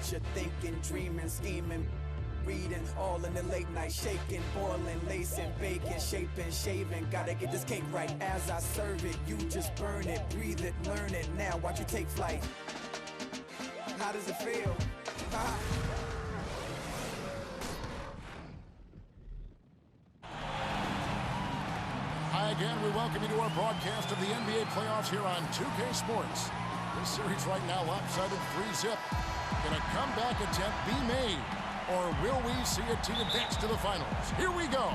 future, thinking, dreaming, scheming, reading, all in the late night, shaking, boiling, lacing, baking, shaping, shaving. Gotta get this cake right as I serve it. You just burn it, breathe it, learn it. Now watch you take flight. How does it feel? Hi again, we welcome you to our broadcast of the NBA playoffs here on 2K Sports. This series right now lopsided 3-zip. Can a comeback attempt be made? Or will we see a team advance to the finals? Here we go.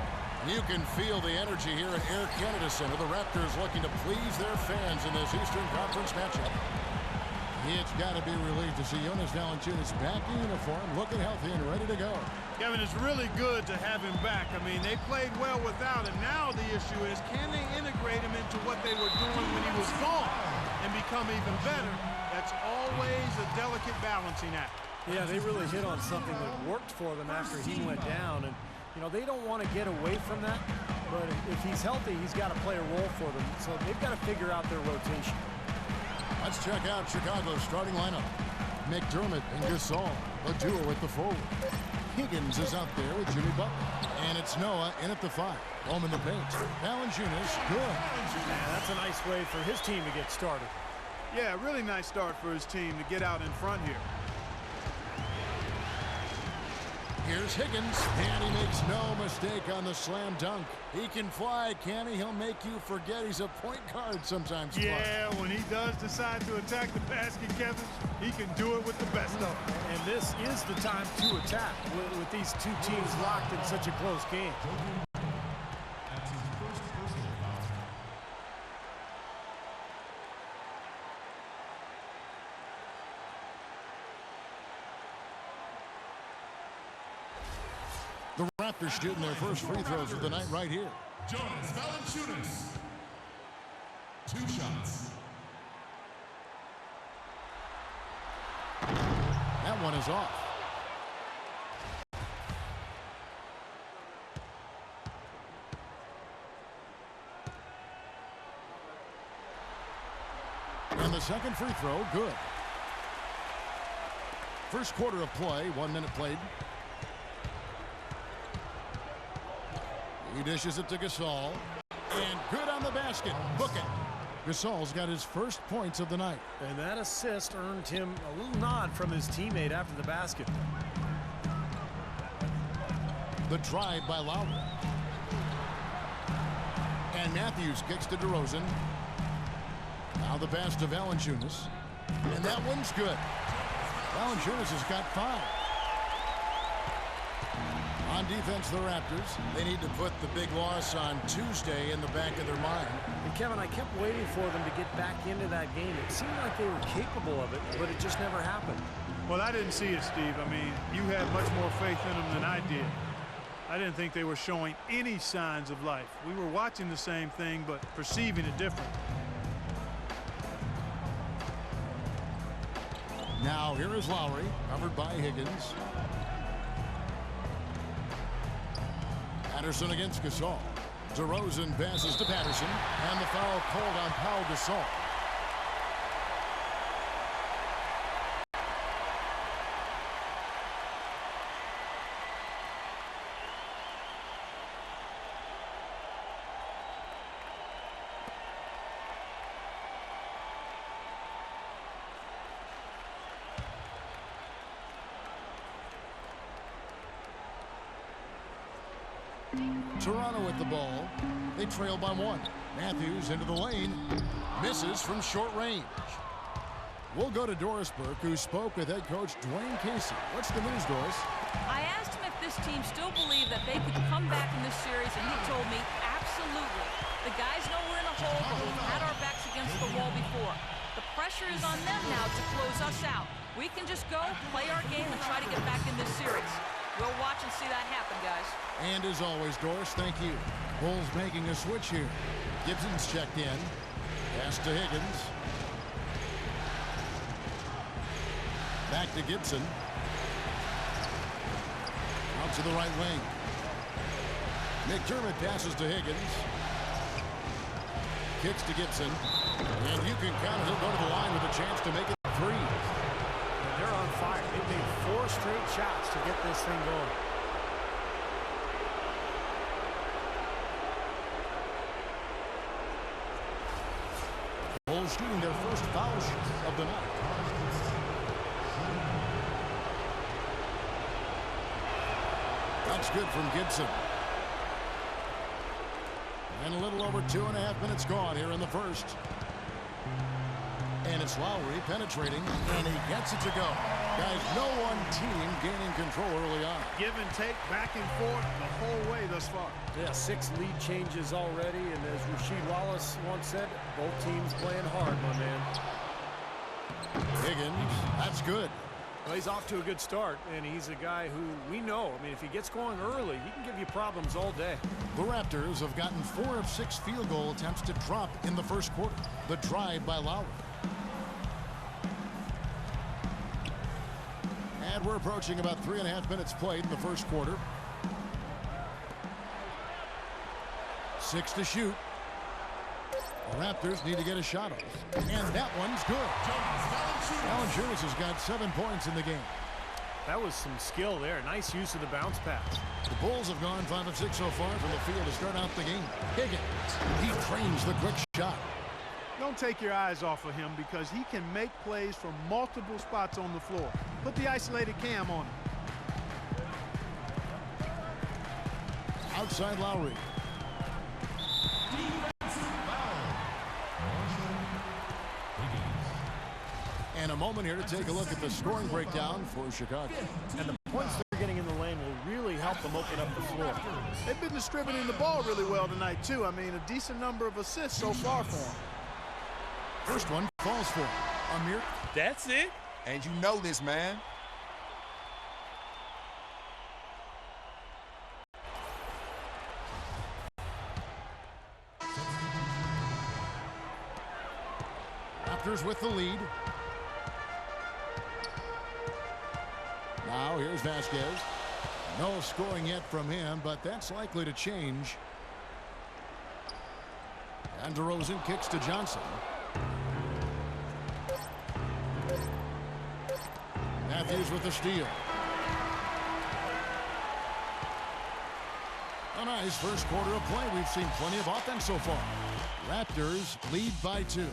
You can feel the energy here at Air Canada Center. The Raptors looking to please their fans in this Eastern Conference matchup. It's got to be relieved to see Jonas Valanciunas back in uniform, looking healthy and ready to go. Kevin, it's really good to have him back. I mean, they played well without him. Now the issue is, can they integrate him into what they were doing when he was gone and become even better? That's always a delicate balancing act. Yeah, they really hit on something that worked for them after he went down. And, you know, they don't want to get away from that. But if he's healthy, he's got to play a role for them. So they've got to figure out their rotation. Let's check out Chicago's starting lineup. McDermott and Gasol, a duo at the forward. Higgins is out there with Jimmy Butler. And it's Noah in at the 5. Home in the paint. Valanciunas, good. Man, that's a nice way for his team to get started. Yeah, really nice start for his team to get out in front here. Here's Higgins, and he makes no mistake on the slam dunk. He can fly, can he? He'll make you forget he's a point guard sometimes. Yeah, when he does decide to attack the basket, Kevin, he can do it with the best of them. And this is the time to attack with these two teams locked in such a close game. The Raptors shooting their first free throws of the night right here. Jonas Valanciunas. 2 shots. That one is off. And the second free throw, good. First quarter of play, 1 minute played. He dishes it to Gasol. And good on the basket. Book it. Gasol's got his first points of the night. And that assist earned him a little nod from his teammate after the basket. The drive by Lowry. And Matthews kicks to DeRozan. Now the pass to Valanciunas. And that one's good. Valanciunas has got 5. On defense, the Raptors, they need to put the big loss on Tuesday in the back of their mind. And Kevin, I kept waiting for them to get back into that game. It seemed like they were capable of it, but it just never happened. Well, I didn't see it, Steve. I mean, you had much more faith in them than I did. I didn't think they were showing any signs of life. We were watching the same thing, but perceiving it different. Now here is Lowry, covered by Higgins. Patterson against Gasol. DeRozan passes to Patterson, and the foul called on Pau Gasol. Toronto with the ball. They trail by 1. Matthews into the lane. Misses from short range. We'll go to Doris Burke, who spoke with head coach Dwayne Casey. What's the news, Doris? I asked him if this team still believed that they could come back in this series, and he told me absolutely. The guys know we're in a hole, but we've had our backs against the wall before. The pressure is on them now to close us out. We can just go, play our game, and try to get back in this series. We'll watch and see that happen, guys. And as always, Doris, thank you. Bulls making a switch here. Gibson's checked in. Pass to Higgins. Back to Gibson. Out to the right wing. McDermott passes to Higgins. Kicks to Gibson. And you can count it. He'll go to the line with a chance to make it 3. They're on fire. They made 4 4 straight shots to get this thing going. Bulls shooting their first foul shot of the night. That's good from Gibson. And a little over 2.5 minutes gone here in the first. And it's Lowry penetrating, and he gets it to go. Guys, no one team gaining control early on. Give and take, back and forth the whole way thus far. Yeah, 6 lead changes already, and as Rasheed Wallace once said, both teams playing hard, my man. Higgins, that's good. Well, he's off to a good start, and he's a guy who we know. I mean, if he gets going early, he can give you problems all day. The Raptors have gotten 4 of 6 field goal attempts to drop in the first quarter. The drive by Lowry. And we're approaching about 3.5 minutes played in the first quarter. 6 to shoot. The Raptors need to get a shot off. And that one's good. Valanciunas has got 7 points in the game. That was some skill there. Nice use of the bounce pass. The Bulls have gone 5 of 6 so far from the field to start out the game. Higgins, he trains the quick shot. Don't take your eyes off of him because he can make plays from multiple spots on the floor. Put the isolated cam on him. Outside Lowry. And a moment here to take a look at the scoring breakdown for Chicago. And the points they're getting in the lane will really help them open up the floor. They've been distributing the ball really well tonight, too. I mean, a decent number of assists so far for them. First one falls for Amir. That's it. And you know this, man. Raptors with the lead. Now here's Vasquez. No scoring yet from him, but that's likely to change. And DeRozan kicks to Johnson. Matthews with the steal. A nice first quarter of play. We've seen plenty of offense so far. Raptors lead by 2.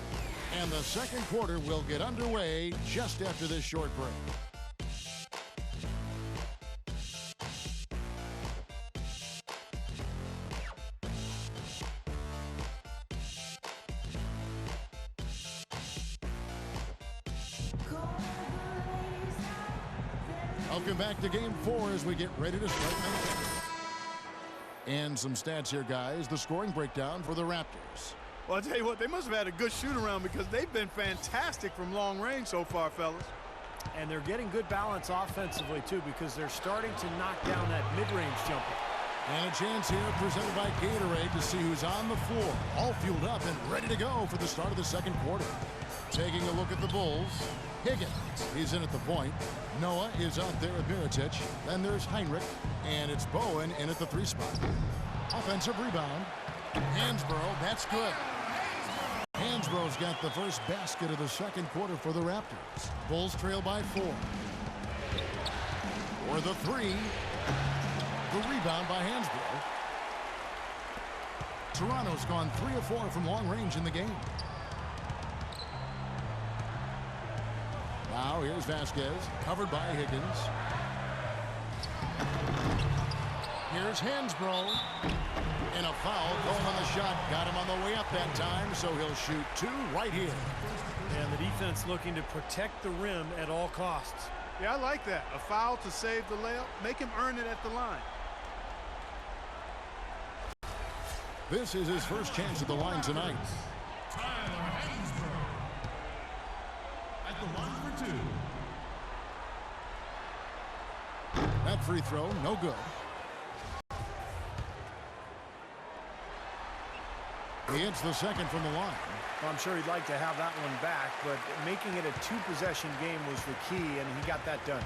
And the second quarter will get underway just after this short break. Welcome back to Game 4 as we get ready to start now. And some stats here, guys. The scoring breakdown for the Raptors. Well, I'll tell you what, they must have had a good shoot-around because they've been fantastic from long range so far, fellas. And they're getting good balance offensively, too, because they're starting to knock down that mid-range jumper. And a chance here presented by Gatorade to see who's on the floor, all fueled up and ready to go for the start of the second quarter. Taking a look at the Bulls. Higgins, he's in at the point. Noah is out there at Mirotic. Then there's Heinrich, and it's Bowen in at the 3 spot. Offensive rebound. Hansborough, that's good. Hansborough's got the first basket of the second quarter for the Raptors. Bulls trail by 4. For the 3. The rebound by Hansborough. Toronto's gone 3 of 4 from long range in the game. Now here's Vasquez, covered by Higgins. Here's Hansborough. And a foul going on the shot. Got him on the way up that time, so he'll shoot 2 right here. And the defense looking to protect the rim at all costs. Yeah, I like that. A foul to save the layup. Make him earn it at the line. This is his first chance at the line tonight. At the line for 2. That free throw, no good. He hits the second from the line. Well, I'm sure he'd like to have that one back, but making it a 2-possession game was the key, and he got that done.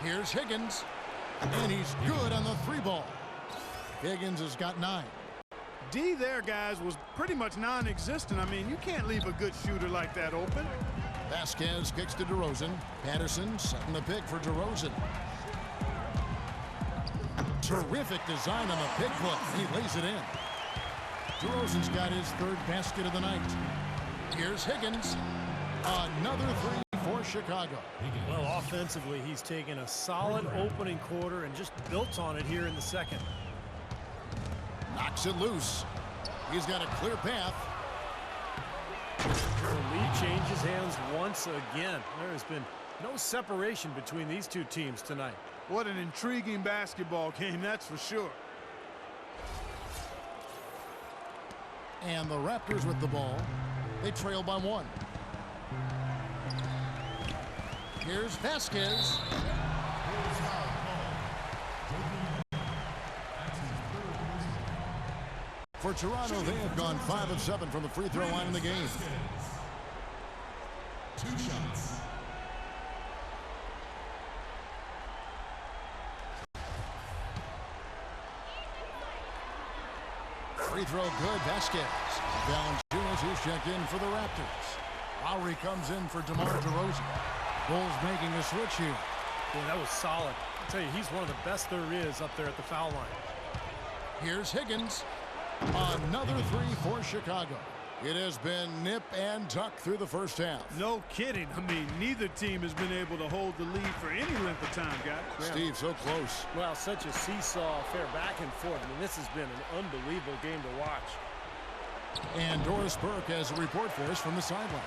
Here's Higgins, and he's good on the 3 ball. Higgins has got 9. D there, guys, was pretty much non-existent. I mean, you can't leave a good shooter like that open. Vasquez kicks to DeRozan. Patterson setting the pick for DeRozan. Terrific design on the pick look. He lays it in. DeRozan's got his third basket of the night. Here's Higgins. Another three for Chicago. Well, offensively, he's taken a solid opening quarter and just built on it here in the second. Knocks it loose. He's got a clear path. The lead changes hands once again. There has been no separation between these two teams tonight. What an intriguing basketball game, that's for sure. And the Raptors with the ball. They trail by 1. Here's Vasquez. For Toronto, they have gone 5 of 7 from the free throw line in the game. 2 shots. Free throw good, Vasquez. Valanciunas who's checked in for the Raptors. Lowry comes in for DeMar DeRozan. Bulls making a switch here. Boy, that was solid. I'll tell you, he's one of the best there is up there at the foul line. Here's Higgins. Another three for Chicago. It has been nip and tuck through the first half. No kidding. I mean, neither team has been able to hold the lead for any length of time, guys. Steve, so close. Well, such a seesaw affair back and forth. I mean, this has been an unbelievable game to watch. And Doris Burke has a report for us from the sideline.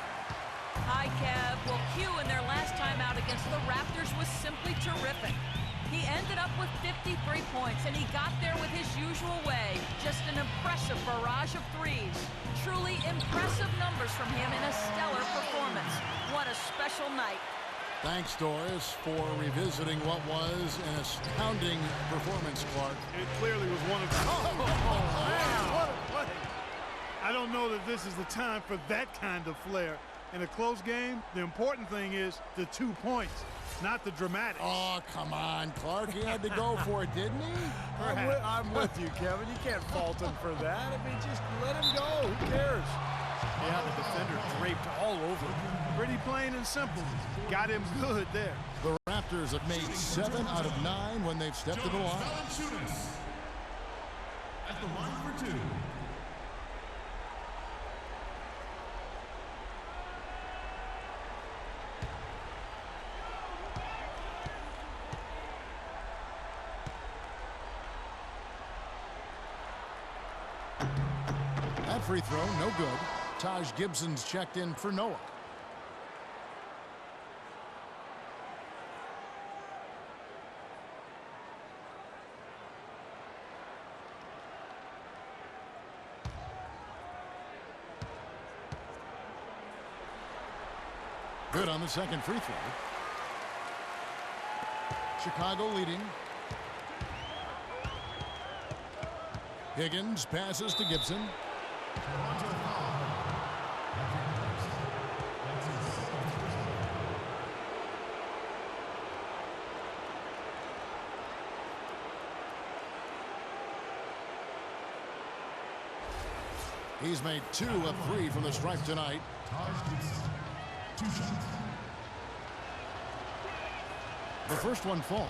Hi, Kev. Well, Q in their last time out against the Raptors was simply terrific. He ended up with 53 points, and he got there with his usual way. Just an impressive barrage of threes. Truly impressive numbers from him in a stellar performance. What a special night. Thanks, Doris, for revisiting what was an astounding performance, Clark. It clearly was one of the... Oh, man, what a play. I don't know that this is the time for that kind of flair. In a close game, the important thing is the 2 points, not the dramatics. Oh, come on, Clark. He had to go for it, didn't he? I'm with you, Kevin. You can't fault him for that. I mean, just let him go. Who cares? Yeah, the defender draped all over him. Pretty plain and simple. Got him good there. The Raptors have made 7 out of 9 when they've stepped to the line. Valanciunas at the line for 2. That free throw, no good. Taj Gibson's checked in for Noah. Good on the second free throw. Chicago leading. Higgins passes to Gibson. He's made 2 of 3 from the stripe tonight. 2 shots. The first one falls.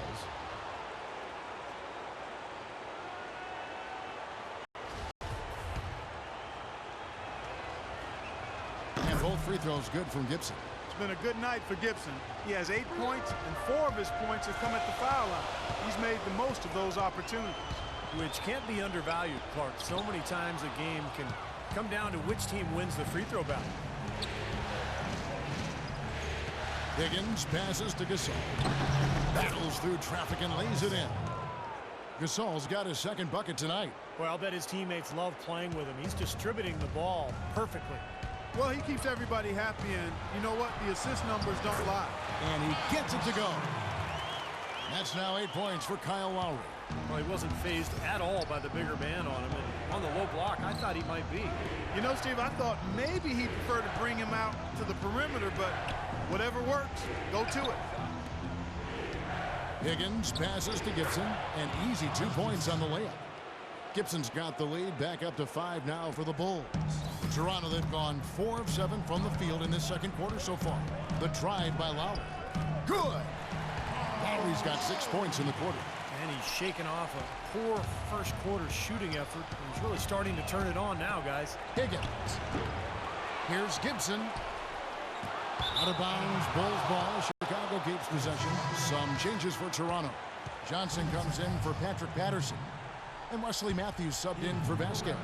And both free throws good from Gibson. It's been a good night for Gibson. He has 8 points, and 4 of his points have come at the foul line. He's made the most of those opportunities. Which can't be undervalued, Clark. So many times a game can come down to which team wins the free throw battle. Higgins passes to Gasol. Battles through traffic and lays it in. Gasol's got his second bucket tonight. Well, I'll bet his teammates love playing with him. He's distributing the ball perfectly. Well, he keeps everybody happy, and you know what? The assist numbers don't lie. And he gets it to go. That's now 8 points for Kyle Lowry. Well, he wasn't phased at all by the bigger man on him. And on the low block, I thought he might be. You know, Steve, I thought maybe he preferred to bring him out to the perimeter, but whatever works, go to it. Higgins passes to Gibson, and easy 2 points on the layup. Gibson's got the lead, back up to 5 now for the Bulls. Toronto, they've gone 4 of 7 from the field in this second quarter so far. The drive by Lowry. Good! Lowry's got 6 points in the quarter. And he's shaking off a poor first quarter shooting effort. He's really starting to turn it on now, guys. Higgins. Here's Gibson. Out of bounds, Bulls ball. Chicago keeps possession. Some changes for Toronto. Johnson comes in for Patrick Patterson. And Wesley Matthews subbed in for Vasquez.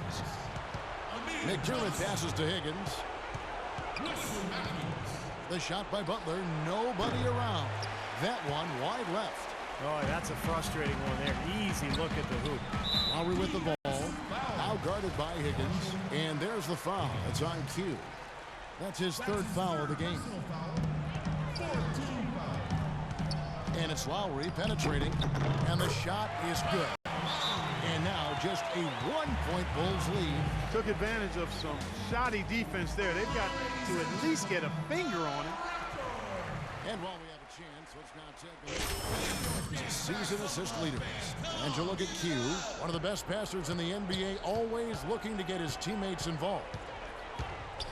McDermott passes to Higgins. The shot by Butler. Nobody around. That one wide left. Oh, that's a frustrating one there. Easy look at the hoop. Lowry with the ball. Now guarded by Higgins. And there's the foul. It's on cue. That's his 3rd foul of the game. And it's Lowry penetrating. And the shot is good. And now just a 1-point Bulls lead. Took advantage of some shoddy defense there. They've got to at least get a finger on it. And while we have a chance, let's now take a look at season assist leaders. And you look at Q, one of the best passers in the NBA, always looking to get his teammates involved.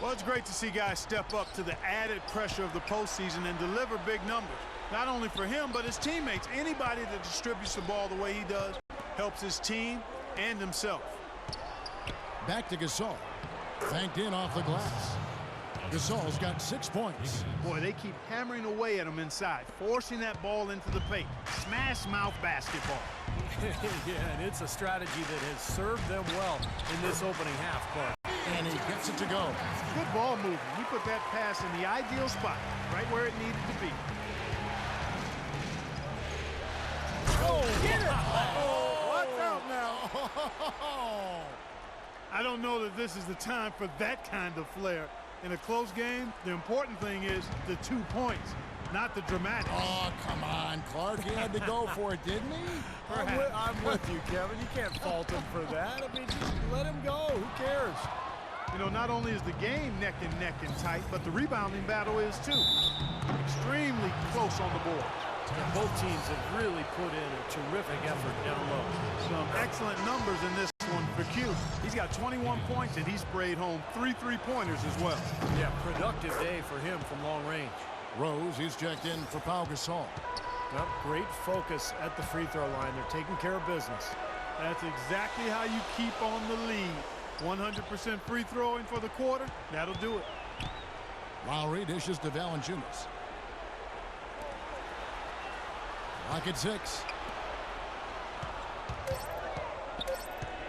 Well, it's great to see guys step up to the added pressure of the postseason and deliver big numbers. Not only for him, but his teammates. Anybody that distributes the ball the way he does helps his team and himself. Back to Gasol. Banked in off the glass. Gasol's got 6 points. Boy, they keep hammering away at him inside, forcing that ball into the paint. Smash mouth basketball. Yeah, and it's a strategy that has served them well in this opening half, Clark. And he gets it to go. Good ball movement. He put that pass in the ideal spot, right where it needed to be. Oh, get it! Oh, watch out now. I don't know that this is the time for that kind of flair. In a close game, the important thing is the 2 points, not the dramatic. Oh, come on, Clark. He had to go for it, didn't he? I'm with you, Kevin. You can't fault him for that. I mean, just let him go. Who cares? You know, not only is the game neck and tight, but the rebounding battle is too. Extremely close on the board. And both teams have really put in a terrific effort down low. Some excellent numbers in this one for Q. He's got 21 points, and he sprayed home 3 3-pointers as well. Yeah, productive day for him from long range. Rose is checked in for Pau Gasol. Yep, great focus at the free throw line. They're taking care of business. That's exactly how you keep on the lead. 100% free throwing for the quarter. That'll do it. Lowry dishes to Valanciunas. Lock at 6.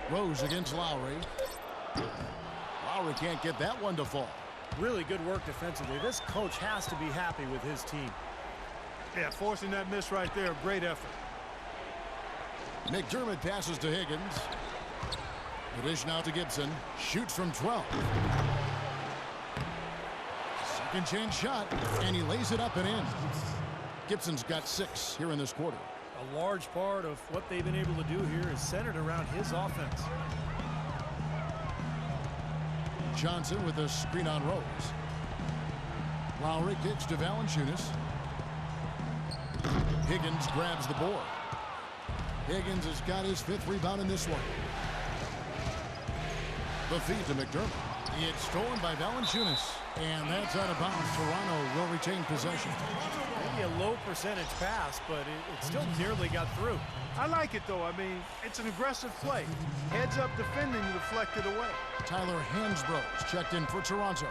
Rose against Lowry. Lowry can't get that one to fall. Really good work defensively. This coach has to be happy with his team. Yeah, forcing that miss right there. Great effort. McDermott passes to Higgins. The dish now to Gibson. Shoots from 12. Second chance shot, and he lays it up and in. Gibson's got 6 here in this quarter. A large part of what they've been able to do here is centered around his offense. Johnson with a screen on Rose. Lowry kicks to Valanciunas. Higgins grabs the board. Higgins has got his 5th rebound in this one. The feed to McDermott. It's stolen by Valanciunas, and that's out of bounds. Toronto will retain possession. Maybe a low percentage pass, but it still nearly got through. I like it, though. I mean, it's an aggressive play. Heads up defending, deflected away. Tyler Hansbrough checked in for Toronto.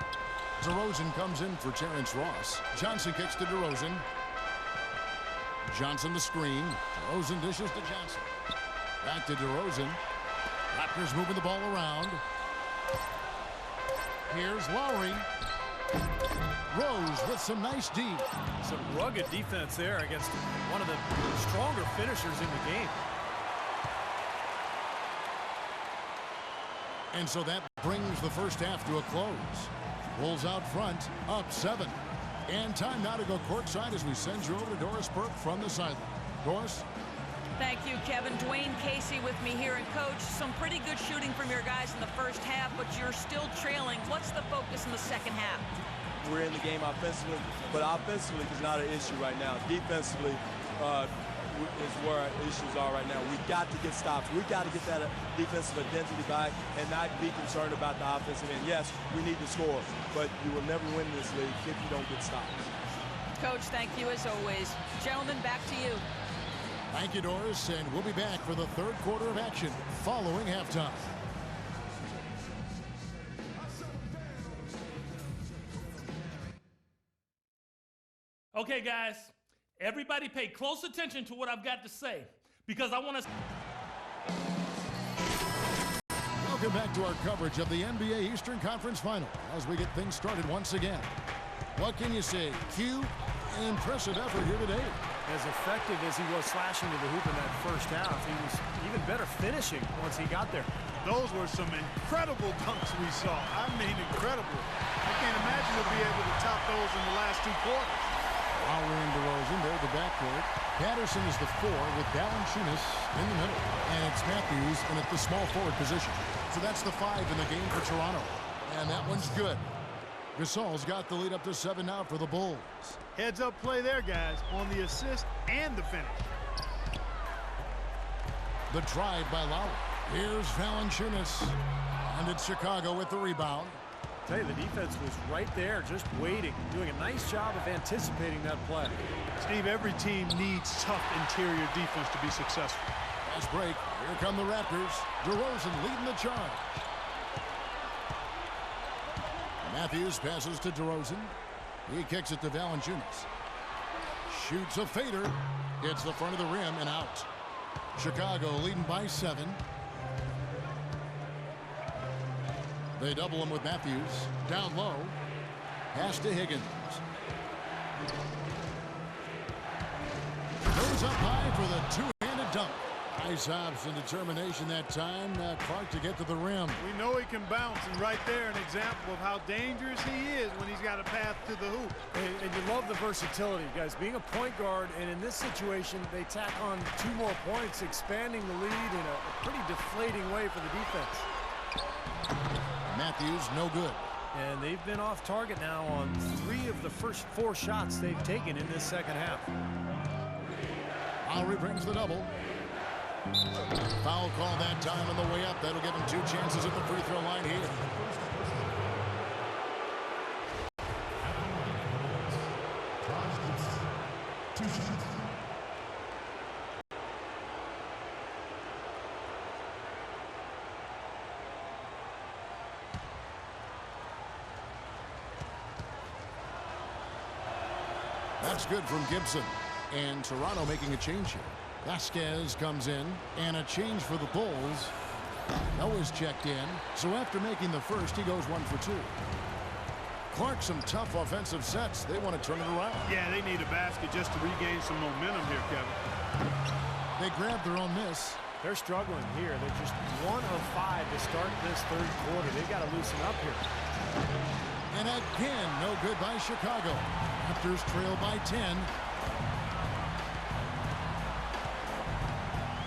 DeRozan comes in for Terrence Ross. Johnson kicks to DeRozan. Johnson the screen. DeRozan dishes to Johnson. Back to DeRozan. Raptors moving the ball around. Here's Lowry. Rose with some nice D. Some rugged defense there against one of the stronger finishers in the game. And so that brings the first half to a close. Bulls out front, up 7. And time now to go courtside as we send you over to Doris Burke from the sideline. Doris? Thank you, Kevin. Dwayne Casey with me here. And, Coach, some pretty good shooting from your guys in the first half, but you're still trailing. What's the focus in the second half? We're in the game offensively, but offensively is not an issue right now. Defensively, is where our issues are right now. We've got to get stops. We've got to get that defensive identity back and not be concerned about the offensive end. Yes, we need to score, but you will never win this league if you don't get stops. Coach, thank you as always. Gentlemen, back to you. Thank you, Doris, and we'll be back for the third quarter of action following halftime. Okay, guys, everybody pay close attention to what I've got to say, because I want to... Welcome back to our coverage of the NBA Eastern Conference Final as we get things started once again. What can you say? Q, an impressive effort here today. As effective as he was slashing to the hoop in that first half, he was even better finishing once he got there. Those were some incredible dunks we saw. I mean, incredible. I can't imagine to be able to top those in the last two quarters. Lowry and DeRozan, they're the backcourt. Patterson is the 4 with Valanciunas in the middle. And it's Matthews in at the small forward position. So that's the 5 in the game for Toronto. And that one's good. Gasol's got the lead up to 7 now for the Bulls. Heads up play there, guys, on the assist and the finish. The drive by Lowry. Here's Valanciunas. And it's Chicago with the rebound. I tell you, the defense was right there, just waiting, doing a nice job of anticipating that play. Steve, every team needs tough interior defense to be successful. Fast break. Here come the Raptors. DeRozan leading the charge. Matthews passes to DeRozan. He kicks it to Valanciunas. Shoots a fader. Hits the front of the rim and out. Chicago leading by 7. They double him with Matthews. Down low. Pass to Higgins. Goes up high for the two-handed dunk. Nice hops and determination that time. Clark to get to the rim. We know he can bounce, and right there an example of how dangerous he is when he's got a path to the hoop. And you love the versatility, guys. Being a point guard, and in this situation, they tack on 2 more points, expanding the lead in a pretty deflating way for the defense. Matthews, no good. And they've been off target now on 3 of the first 4 shots they've taken in this second half. Lowry brings the double. Foul call that time on the way up. That'll give him 2 chances at the free throw line here. That's good from Gibson. And Toronto making a change here. Vasquez comes in, and a change for the Bulls. Noah's checked in, so after making the first, he goes 1 for 2. Clark, some tough offensive sets. They want to turn it around. Yeah, they need a basket just to regain some momentum here, Kevin. They grab their own miss. They're struggling here. They're just 1 of 5 to start this third quarter. They've got to loosen up here. And again, no good by Chicago. Raptors trail by 10.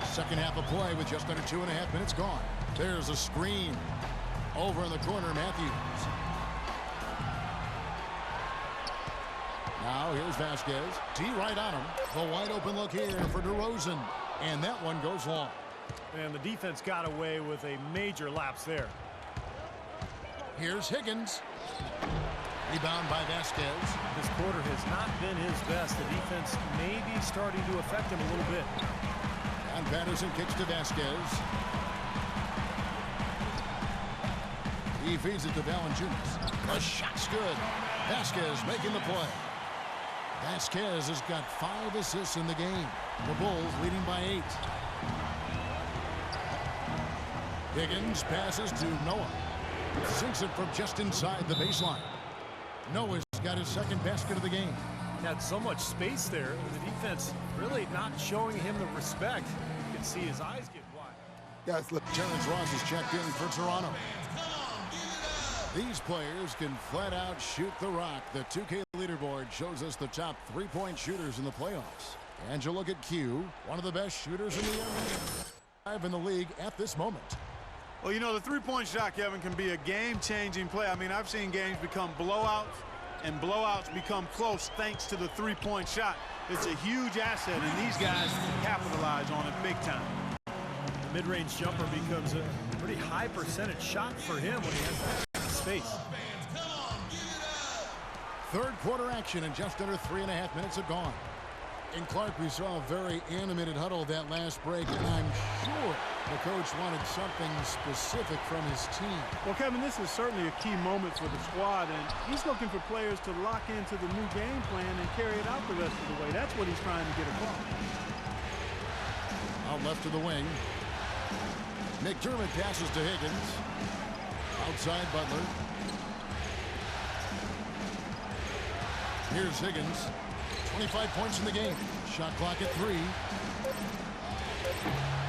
Second half of play with just under 2.5 minutes gone. There's a screen. Over in the corner, Matthews. Now here's Vasquez. D right on him. The wide open look here for DeRozan. And that one goes long. And the defense got away with a major lapse there. Here's Higgins. Rebound by Vasquez. This quarter has not been his best. The defense may be starting to affect him a little bit. And Patterson kicks to Vasquez. He feeds it to Valanciunas. The shot's good. Vasquez making the play. Vasquez has got 5 assists in the game. The Bulls leading by 8. Higgins passes to Noah. Sinks it from just inside the baseline. Noah's got his second basket of the game. Had so much space there. The defense really not showing him the respect. You can see his eyes get wide. Yes, look. Terrence Ross is checked in for Toronto. These players can flat out shoot the rock. The 2K leaderboard shows us the top 3-point shooters in the playoffs. And you look at Q, one of the best shooters in the NBA in the league at this moment. Well, you know, the 3-point shot, Kevin, can be a game-changing play. I mean, I've seen games become blowouts and blowouts become close thanks to the three-point shot. It's a huge asset, and these guys capitalize on it big time. The mid-range jumper becomes a pretty high percentage shot for him when he has that space. Third quarter action, and just under 3.5 minutes have gone. In Clark, we saw a very animated huddle that last break, and I'm sure the coach wanted something specific from his team. Well, Kevin, this is certainly a key moment for the squad, and he's looking for players to lock into the new game plan and carry it out the rest of the way. That's what he's trying to get across. Out left to the wing. McDermott passes to Higgins. Outside Butler. Here's Higgins. 25 points in the game. Shot clock at 3.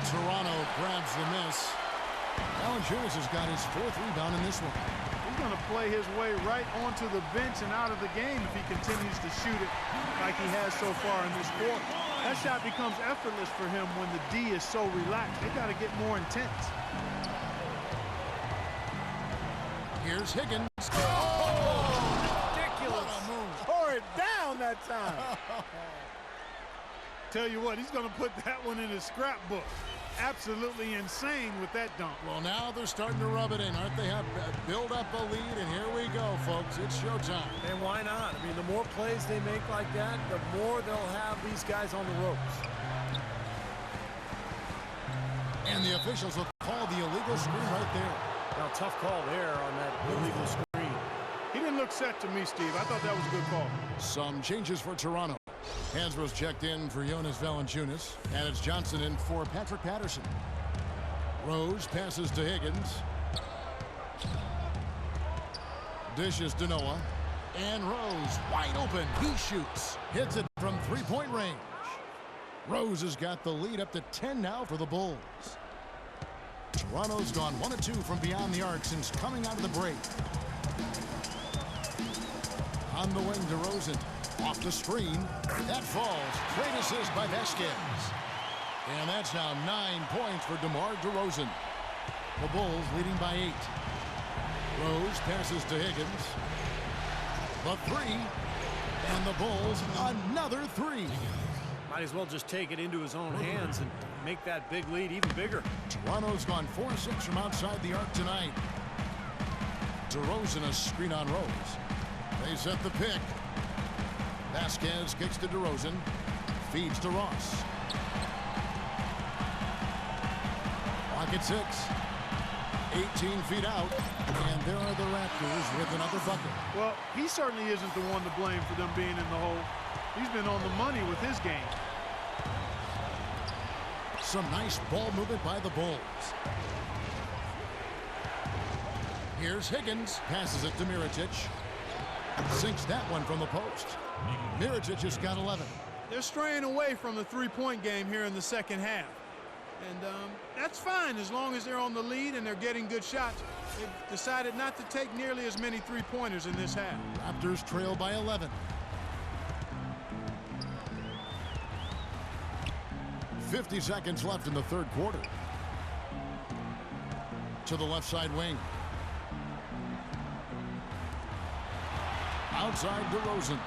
Toronto grabs the miss. Valanciunas has got his 4th rebound in this one. He's going to play his way right onto the bench and out of the game if he continues to shoot it like he has so far in this quarter. That shot becomes effortless for him when the D is so relaxed. They got to get more intense. Here's Higgins. Ridiculous. Tore it down that time. Tell you what, he's going to put that one in his scrapbook. Absolutely insane with that dunk. Well, now they're starting to rub it in, aren't they? Build up a lead, and here we go, folks. It's showtime. And why not? I mean, the more plays they make like that, the more they'll have these guys on the ropes. And the officials will call the illegal screen right there. Now, tough call there on that illegal screen. He didn't look set to me, Steve. I thought that was a good call. Some changes for Toronto. Hansbrough's checked in for Jonas Valanciunas, and it's Johnson in for Patrick Patterson. Rose passes to Higgins. Dishes to Noah. And Rose wide open. He shoots. Hits it from three-point range. Rose has got the lead up to 10 now for the Bulls. Toronto's gone 1 of 2 from beyond the arc since coming out of the break. On the wing, DeRozan. Off the screen. That falls. Great assist by Vasquez. And that's now 9 points for DeMar DeRozan. The Bulls leading by 8. Rose passes to Higgins. The 3. And the Bulls another 3. Might as well just take it into his own hands and make that big lead even bigger. Toronto's gone 4-6 from outside the arc tonight. DeRozan a screen on Rose. They set the pick. Vasquez kicks to DeRozan. Feeds to Ross. Clock at 6. 18 feet out. And there are the Raptors with another bucket. Well, he certainly isn't the one to blame for them being in the hole. He's been on the money with his game. Some nice ball movement by the Bulls. Here's Higgins. Passes it to Mirotic. Sinks that one from the post. Mirotic has got 11. They're straying away from the three-point game here in the second half. And that's fine as long as they're on the lead and they're getting good shots. They've decided not to take nearly as many three-pointers in this half. Raptors trail by 11. 50 seconds left in the third quarter. To the left side wing. Outside DeRozan.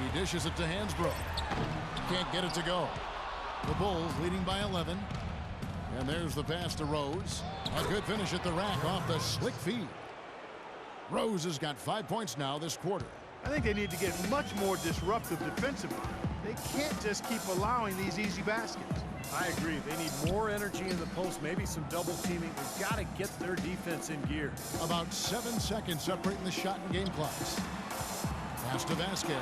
He dishes it to Hansbrough. Can't get it to go. The Bulls leading by 11. And there's the pass to Rose. A good finish at the rack off the slick feed. Rose has got 5 points now this quarter. I think they need to get much more disruptive defensively. They can't just keep allowing these easy baskets. I agree. They need more energy in the post, maybe some double teaming. They've got to get their defense in gear. About 7 seconds separating the shot and game clocks. Pass to Vasquez.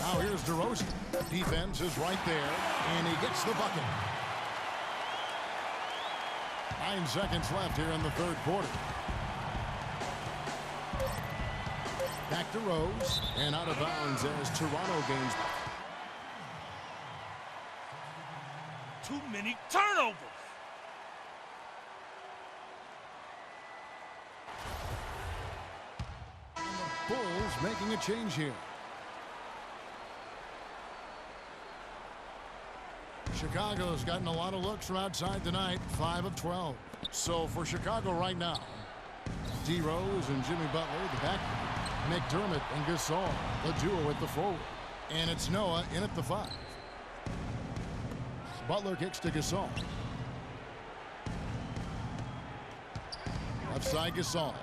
Now here's DeRozan. Defense is right there, and he gets the bucket. 9 seconds left here in the third quarter. Back to Rose, and out of bounds as Toronto gains. Too many turnovers. Bulls making a change here. Chicago's gotten a lot of looks from outside tonight, 5 of 12. So for Chicago right now, D. Rose and Jimmy Butler, the back. McDermott and Gasol, the duo at the forward. And it's Noah in at the 5. Butler kicks to Gasol. Left side Gasol.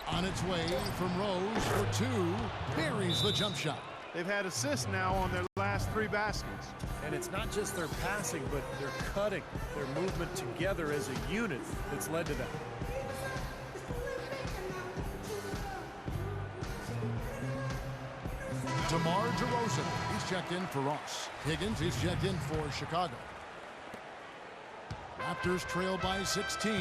On its way from Rose for 2. Buries the jump shot. They've had assists now on their last 3 baskets. And it's not just their passing, but their cutting, their movement together as a unit that's led to that. DeMar DeRozan, he's checked in for Ross. Higgins, he's checked in for Chicago. Raptors trail by 16.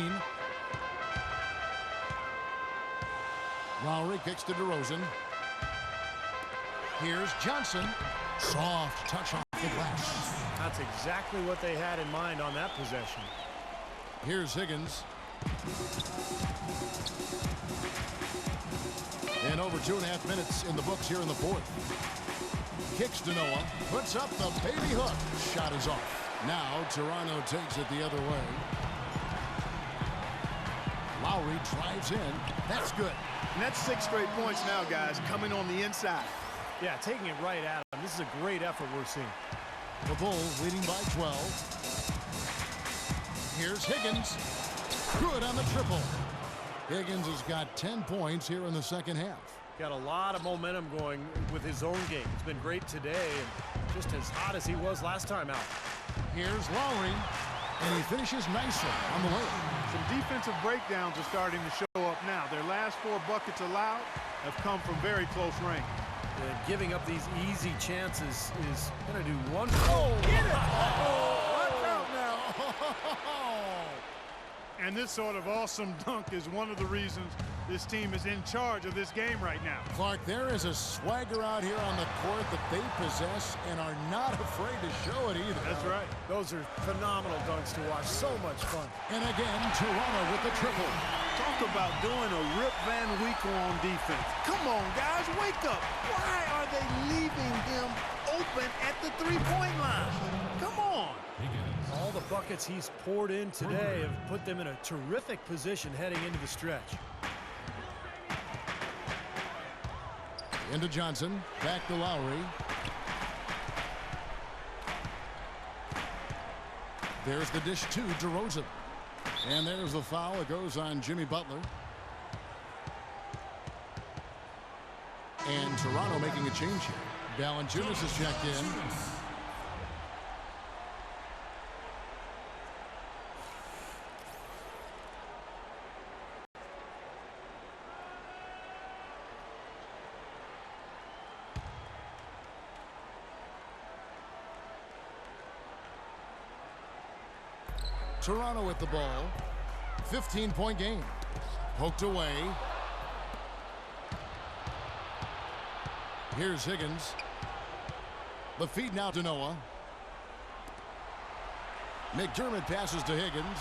Lowry kicks to DeRozan. Here's Johnson. Soft touch off the glass. That's exactly what they had in mind on that possession. Here's Higgins. And over 2.5 minutes in the books here in the 4th. Kicks to Noah. Puts up the baby hook. Shot is off. Now Toronto takes it the other way. Lowry drives in. That's good. And that's 6 straight points now, guys, coming on the inside. Yeah, taking it right at him. This is a great effort we're seeing. The Bulls leading by 12. Here's Higgins. Good on the triple. Higgins has got 10 points here in the second half. Got a lot of momentum going with his own game. It's been great today and just as hot as he was last time out. Here's Lowry, and he finishes nicely on the layup. Some defensive breakdowns are starting to show up now. Their last 4 buckets allowed have come from very close range. Giving up these easy chances is going to do one. Oh, get it! Watch out now! And this sort of awesome dunk is one of the reasons this team is in charge of this game right now. Clark, there is a swagger out here on the court that they possess and are not afraid to show it either. That's right. Those are phenomenal dunks to watch. So much fun. And again, Toronto with the triple. Talk about doing a Rip Van Winkle on defense. Come on, guys, wake up. Why are they leaving him open at the three-point line? Come on. All the buckets he's poured in today have put them in a terrific position heading into the stretch. Into Johnson, back to Lowry. There's the dish to DeRozan. And there's the foul. It goes on Jimmy Butler. And Toronto making a change here. Valanciunas is checked in. Toronto with the ball. 15-point game. Poked away. Here's Higgins. The feed now to Noah. McDermott passes to Higgins.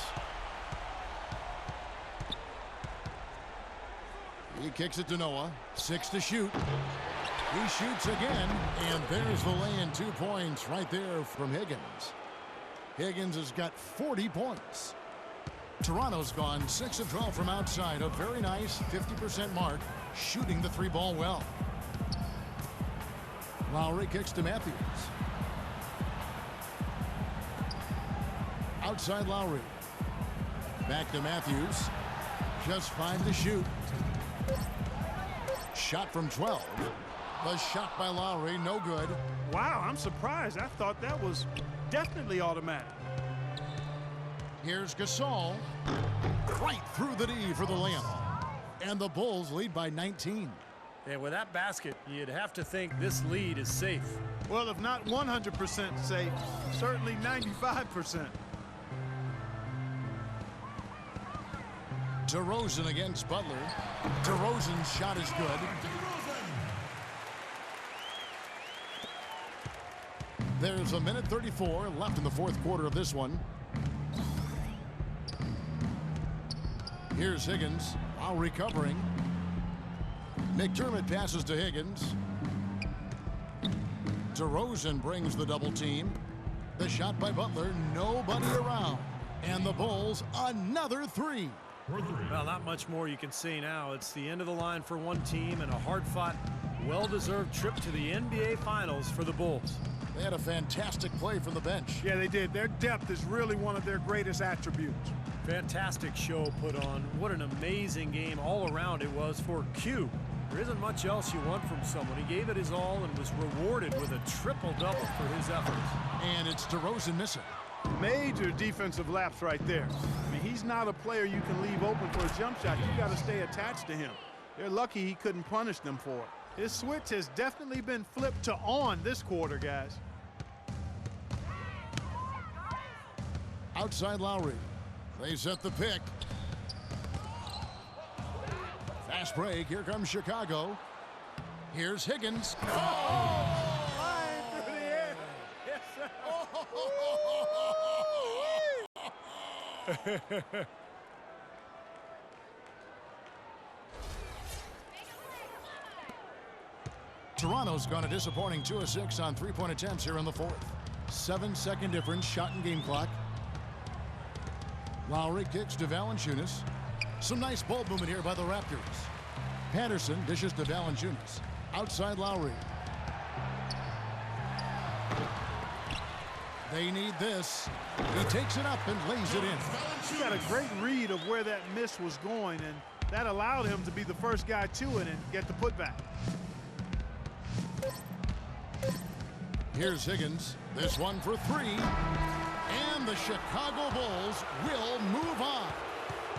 He kicks it to Noah. 6 to shoot. He shoots again, and there's the lay-in. 2 points right there from Higgins. Higgins has got 40 points. Toronto's gone 6 of 12 from outside. A very nice 50% mark, shooting the 3-ball well. Lowry kicks to Matthews. Outside Lowry. Back to Matthews. Just 5 to shoot. Shot from 12. The shot by Lowry, no good. Wow, I'm surprised. I thought that was definitely automatic. Here's Gasol. Right through the D for the layup. And the Bulls lead by 19. And with that basket, you'd have to think this lead is safe. Well, if not 100% safe, certainly 95%. DeRozan against Butler. DeRozan's shot is good. There's a minute 34 left in the 4th quarter of this one. Here's Higgins, while recovering. McDermott passes to Higgins. DeRozan brings the double team. The shot by Butler, nobody around. And the Bulls, another 3. Well, not much more you can say now. It's the end of the line for one team and a hard-fought, well-deserved trip to the NBA Finals for the Bulls. They had a fantastic play from the bench. Yeah, they did. Their depth is really one of their greatest attributes. Fantastic show put on. What an amazing game all around it was for Q. There isn't much else you want from someone. He gave it his all and was rewarded with a triple-double for his efforts. And it's DeRozan missing. Major defensive lapse right there. I mean, he's not a player you can leave open for a jump shot. You got to stay attached to him. They're lucky he couldn't punish them for it. His switch has definitely been flipped to on this quarter, guys. Outside Lowry. They set the pick. Fast break. Here comes Chicago. Here's Higgins. Oh! Line through the air. Yes, sir. Toronto's gone a disappointing 2 of 6 on three-point attempts here in the fourth. 7-second difference, shot and game clock. Lowry kicks to Valanciunas. Some nice ball movement here by the Raptors. Patterson dishes to Valanciunas. Outside Lowry. They need this. He takes it up and lays it in. He got a great read of where that miss was going, and that allowed him to be the first guy to it and get the putback. Here's Higgins. This one for three. And the Chicago Bulls will move on.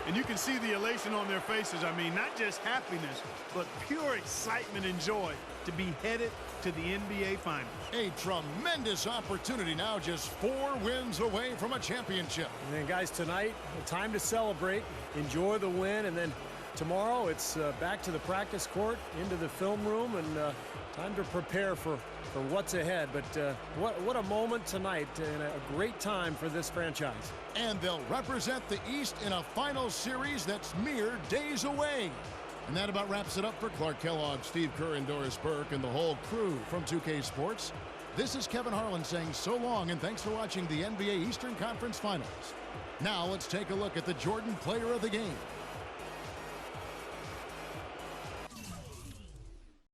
And you can see the elation on their faces. I mean, not just happiness, but pure excitement and joy to be headed to the NBA Finals. A tremendous opportunity now, just 4 wins away from a championship. And then, guys, tonight, a time to celebrate, enjoy the win, and then tomorrow it's back to the practice court, into the film room, and time to prepare for what's ahead. But what a moment tonight, and a great time for this franchise. And they'll represent the East in a final series that's mere days away. And that about wraps it up for Clark Kellogg, Steve Kerr, and Doris Burke, and the whole crew from 2K Sports. This is Kevin Harlan saying so long, and thanks for watching the NBA Eastern Conference Finals. Now let's take a look at the Jordan Player of the Game.